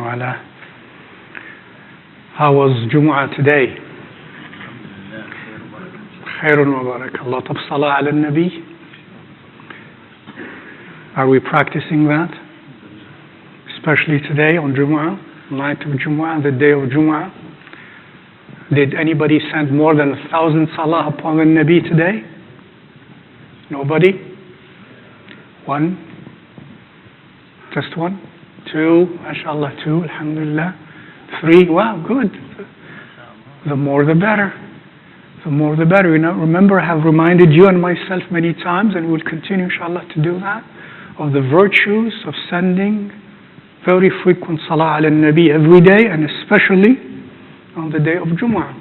وعلا. How was Jumu'ah today? خير وبركة الله. طب صلاة على النبي? Are we practicing that? Especially today on Jumu'ah, night of Jumu'ah, the day of Jumu'ah. Did anybody send more than 1,000 salah upon the Nabi today? Nobody? One? Just one? Two? MashaAllah, two, alhamdulillah. Three? Wow, good. The more the better. The more the better. You know, remember, I have reminded you and myself many times, and we'll continue, inshallah, to do that, of the virtues of sending very frequent salah ala nabi every day, and especially on the day of Jumu'ah.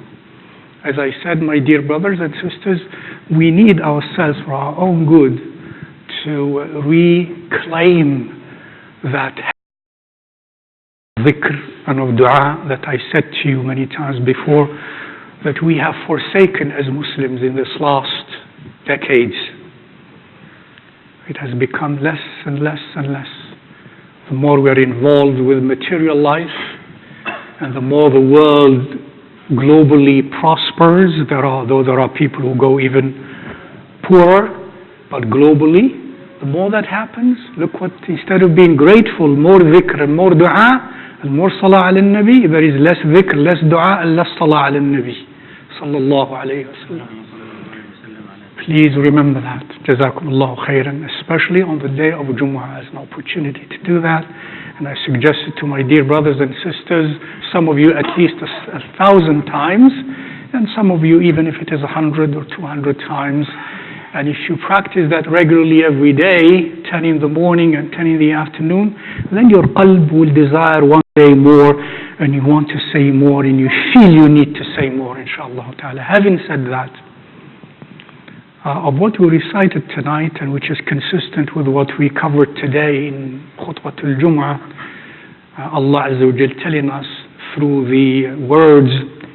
As I said, my dear brothers and sisters, we need ourselves, for our own good, to reclaim that dhikr and of dua that I said to you many times before, that we have forsaken as Muslims in this last decades. It has become less and less and less. The more we are involved with material life, and the more the world globally prospers, though there are people who go even poorer, but globally, the more that happens, look what, instead of being grateful, more dhikr and more dua, and more salah ala nabi, there is less dhikr, less dua, and less salah ala nabi. Sallallahu alayhi wa sallam. Please remember that. Jazakumullahu khairan, especially on the day of Jumu'ah, as an opportunity to do that. And I suggest it to my dear brothers and sisters, some of you at least 1,000 times, and some of you even if it is 100 or 200 times. And if you practice that regularly every day, 10 in the morning and 10 in the afternoon, then your qalb will desire one day more, and you want to say more, and you feel you need to say more, inshallah ta'ala. Having said that, of what we recited tonight, and which is consistent with what we covered today in Khutbatul Jum'ah, Allah Azza wa Jal telling us through the words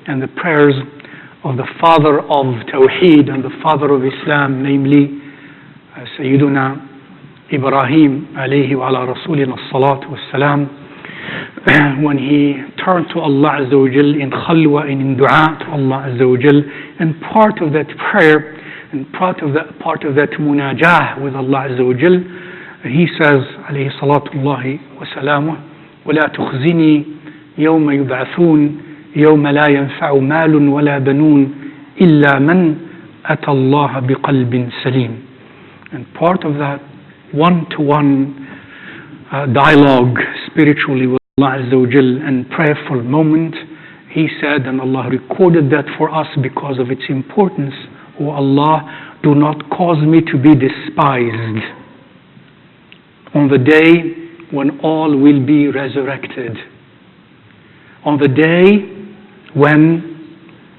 and the prayers of the father of Tawheed and the father of Islam, namely Sayyiduna Ibrahim alayhi wa ala rasulina salatu wassalam, when he turned to Allah Azza wa Jal in khalwa and in dua to Allah Azza wa Jal, and part of that prayer and part of that munajah with Allah Azza wa Jal, he says alayhi salatullahi wa salamuh, وَلَا تُخْزِنِي يَوْمَ يُبْعَثُونَ يوم لا ينفع مال ولا بنون إلا من أتى الله بقلب سليم. And part of that one-to-one dialogue spiritually with Allah Azza wa Jal and prayerful moment, he said, and Allah recorded that for us because of its importance, O Allah, do not cause me to be despised on the day when all will be resurrected, on the day when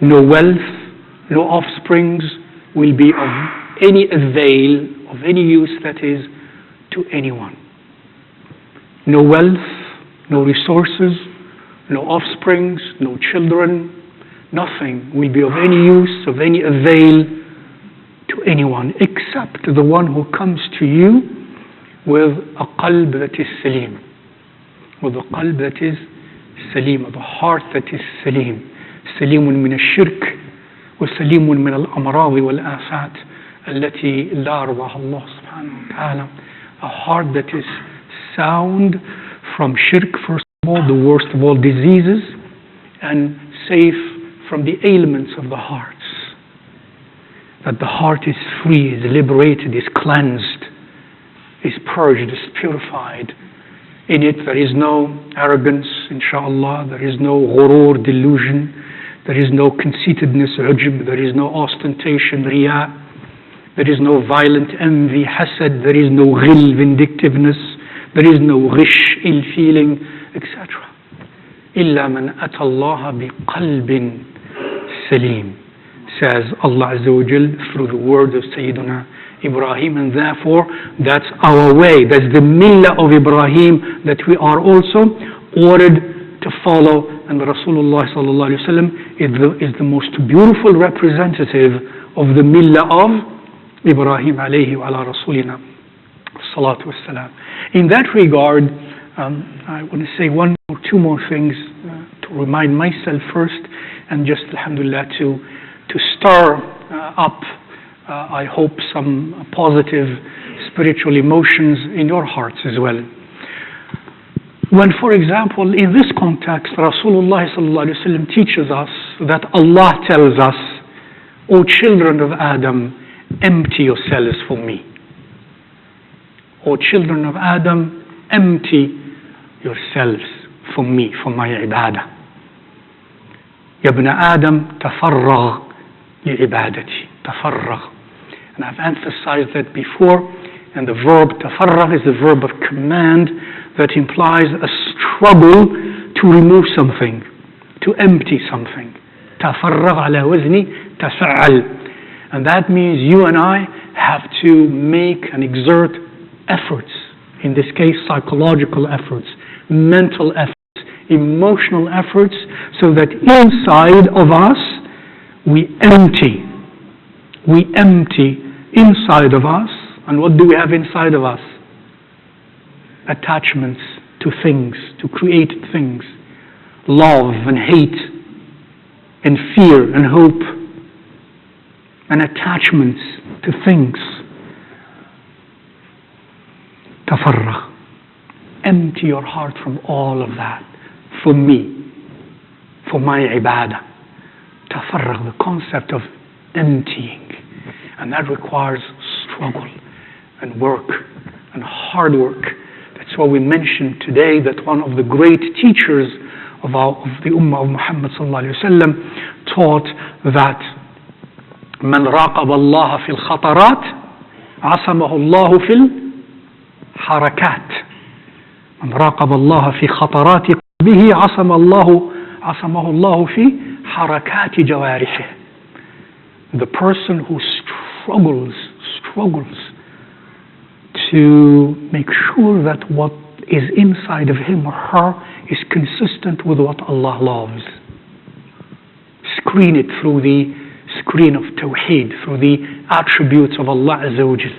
no wealth, no offsprings will be of any avail, of any use, that is, to anyone. No wealth, no resources, no offsprings, no children, nothing will be of any use, of any avail to anyone, except the one who comes to you with a qalb that is salim, with a qalb that is salim, the heart that is salim, سليم من الشرك وسليم من الأمراض والآفات التي لا رضاها الله سبحانه وتعالى. A heart that is sound from shirk, first of all, the worst of all diseases, and safe from the ailments of the hearts. That the heart is free, is liberated, is cleansed, is purged, is purified. In it there is no arrogance, inshallah, there is no ghurur, delusion, there is no conceitedness, ujub, there is no ostentation, riya, there is no violent envy, hasad, there is no ghil, vindictiveness, there is no ghish, ill feeling, etc. إِلَّا مَنْ أَتَى اللَّهَ بِقَلْبٍ salim, says Allah Azza wa Jal through the words of Sayyiduna Ibrahim, and therefore that's our way, that's the millah of Ibrahim that we are also ordered to follow, and Rasulullah sallallahu alaihi wasallam is the most beautiful representative of the millah of Ibrahim alayhi wa ala rasulina salatu wassalam. In that regard, I want to say one or two more things to remind myself first, and just alhamdulillah to stir up, I hope, some positive spiritual emotions in your hearts as well. When, for example, in this context, Rasulullah sallallahu alaihi wasallam teaches us that Allah tells us, O children of Adam, empty yourselves for me. O children of Adam, empty yourselves for me, for my ibadah. Ya ibn Adam, tafarragh li'ibadati. Tafarragh. And I've emphasized that before, and the verb tafarragh is the verb of command that implies a struggle to remove something, to empty something. Tafarragh ala wazni tafa'al. And that means you and I have to make and exert efforts, in this case psychological efforts, mental efforts, emotional efforts, so that inside of us we empty inside of us. And what do we have inside of us? Attachments to things, to created things, love and hate and fear and hope, and attachments to things. Tafarragh. Empty your heart from all of that for me, for my ibadah. Tafarragh, the concept of emptying. And that requires struggle and work and hard work. That's why we mentioned today that one of the great teachers of the Ummah of Muhammad sallallahu alaihi wasallam taught that من راقب الله في الخطرات عصمه الله في الحركات. من راقب الله في خطرات قلبه عصمه الله في حركات جوارحه. The person who struggles to make sure that what is inside of him or her is consistent with what Allah loves. Screen it through the screen of Tawheed, through the attributes of Allah Azza wa Jal.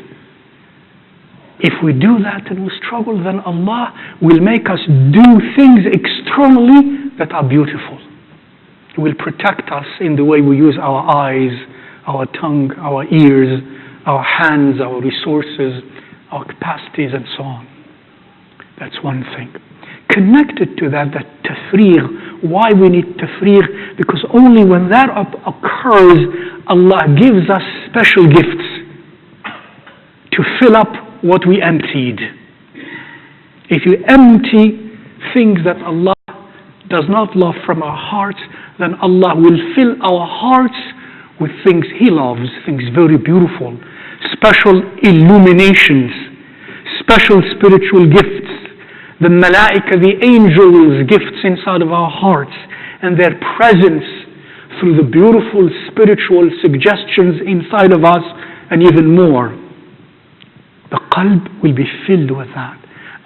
If we do that and we struggle, then Allah will make us do things externally that are beautiful. He will protect us in the way we use our eyes, our tongue, our ears, our hands, our resources, our capacities, and so on. That's one thing. Connected to that tafrigh. Why we need tafrigh? Because only when that occurs, Allah gives us special gifts to fill up what we emptied. If you empty things that Allah does not love from our hearts, then Allah will fill our hearts with things He loves, things very beautiful, special illuminations, special spiritual gifts, the malaika, the angels' gifts inside of our hearts, and their presence through the beautiful spiritual suggestions inside of us, and even more. The qalb will be filled with that.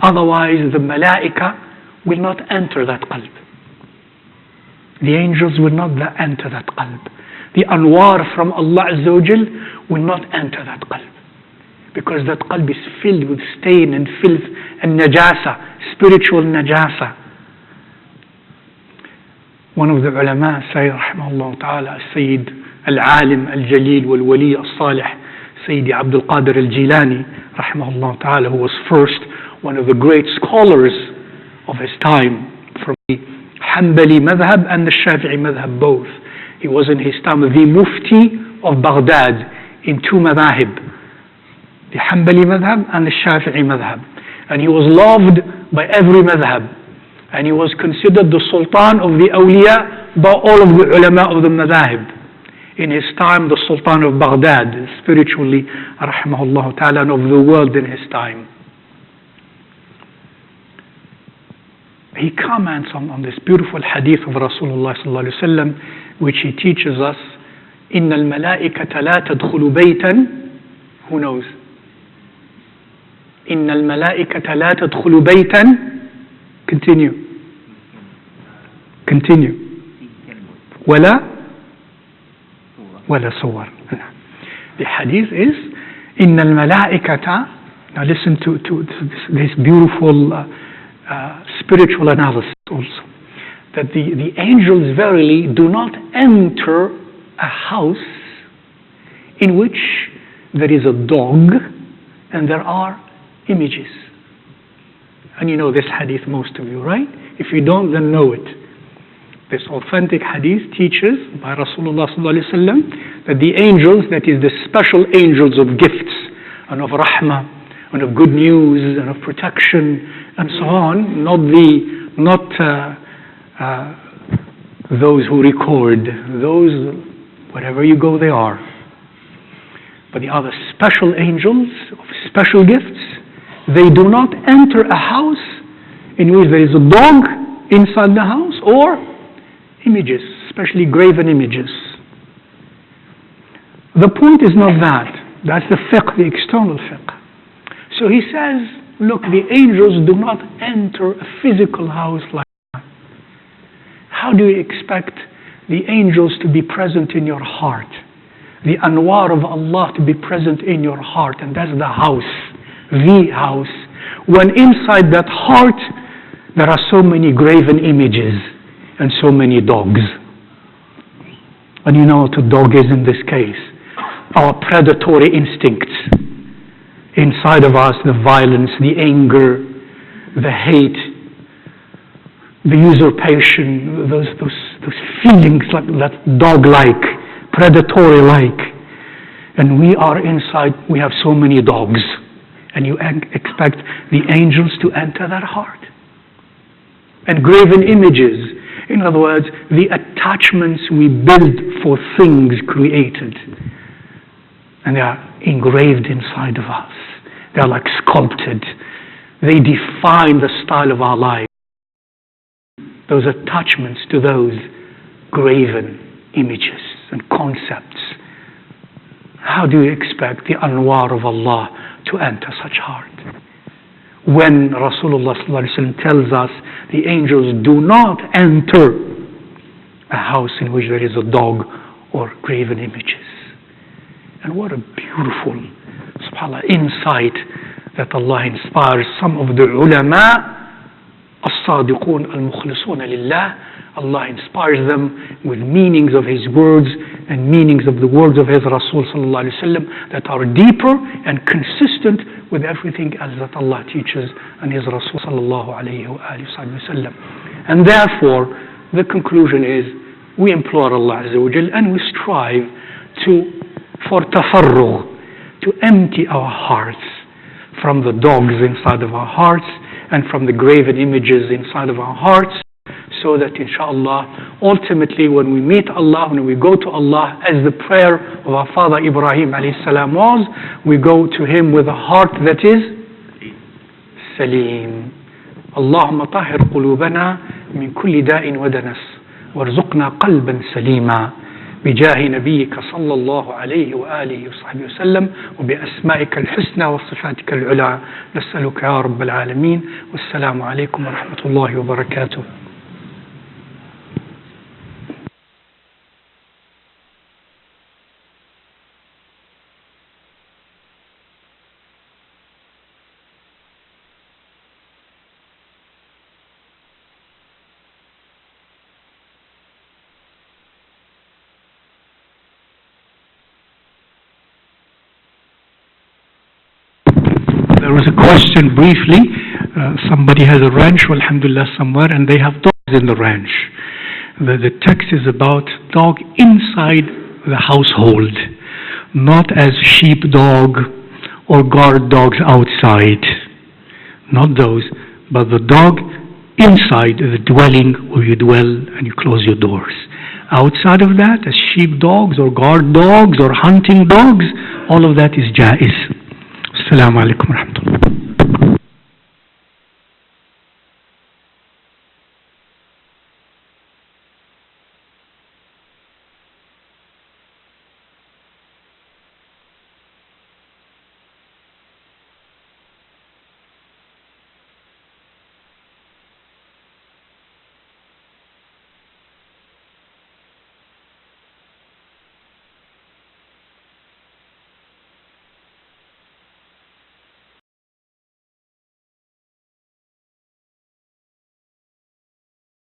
Otherwise, the malaika will not enter that qalb. The angels will not enter that qalb. The anwar from Allah Azza wa Jal will not enter that qalb. Because that qalb is filled with stain and filth and najasa, spiritual najasa. One of the ulama say, rahimahullah ta'ala, Sayyid al-Alim al-Jalil wal-Wali al-Salih, Sayyidi Abdul Qadir al-Jilani, rahimahullah ta'ala, who was first one of the great scholars of his time, from the Hanbali madhab and the Shafi'i madhab both. He was in his time the mufti of Baghdad in two madhab, the Hanbali madhab and the Shafi'i madhab. And he was loved by every madhab. And he was considered the sultan of the awliya by all of the ulama of the madhab. In his time, the sultan of Baghdad, spiritually, rahimahullah ta'ala, and of the world in his time. He comments on this beautiful hadith of Rasulullah sallallahu alaihi wasallam, which he teaches us, إِنَّ الْمَلَائِكَةَ لَا تَدْخُلُ بَيْتًا. Who knows? إِنَّ الْمَلَائِكَةَ لَا تَدْخُلُ بَيْتًا. Continue. وَلَا صور. The hadith is, إِنَّ الْمَلَائِكَةَ. Now listen to this beautiful spiritual analysis also, that the angels verily do not enter a house in which there is a dog and there are images. And you know this hadith, most of you, right? If you don't, then know it. This authentic hadith teaches by Rasulullah ﷺ that the angels, that is the special angels of gifts and of rahmah and of good news and of protection and so on, not those who record, those, wherever you go they are. But the other special angels of special gifts, they do not enter a house in which there is a dog inside the house or images, especially graven images. The point is not that. That's the fiqh, the external fiqh. So he says, look, the angels do not enter a physical house like that. How do you expect the angels to be present in your heart? The anwar of Allah to be present in your heart, and that's the house, when inside that heart there are so many graven images and so many dogs. And you know what a dog is in this case? Our predatory instincts. Inside of us, the violence, the anger, the hate, the usurpation, those feelings like that dog-like, predatory-like. And we are inside, we have so many dogs. And you expect the angels to enter that heart. And graven images, in other words, the attachments we build for things created. And they are engraved inside of us. They are like sculpted. They define the style of our life. Those attachments to those graven images and concepts. How do you expect the anwar of Allah to enter such heart? When Rasulullah ﷺ tells us the angels do not enter a house in which there is a dog or graven images. And what a beautiful, subhanAllah, insight that Allah inspires some of the ulama, as-sadiqun al-mukhlisuna lillah. Allah inspires them with meanings of His words and meanings of the words of His Rasul sallallahu alaihi wasallam that are deeper and consistent with everything else that Allah teaches and His Rasul sallallahu alaihi wasallam. And therefore, the conclusion is, we implore Allah Azza wa Jal and we strive for tafarrugh, to empty our hearts from the dogs inside of our hearts and from the graven images inside of our hearts, so that inshallah, ultimately when we meet Allah, when we go to Allah, as the prayer of our father Ibrahim alayhi salam was, we go to Him with a heart that is salim. Allahumma tahir qulubana min kulli da'in wa danas warzuqna qalban salima بجاه نبيك صلى الله عليه وآله وصحبه وسلم وبأسمائك الحسنى وصفاتك العلى نسألك يا رب العالمين والسلام عليكم ورحمة الله وبركاته. There was a question briefly. Somebody has a ranch, alhamdulillah, somewhere, and they have dogs in the ranch. The text is about dog inside the household, not as sheepdog or guard dogs outside. Not those, but the dog inside the dwelling where you dwell and you close your doors. Outside of that, as sheepdogs or guard dogs or hunting dogs, all of that is jaiz. Assalamu alaikum wa rahmatullah.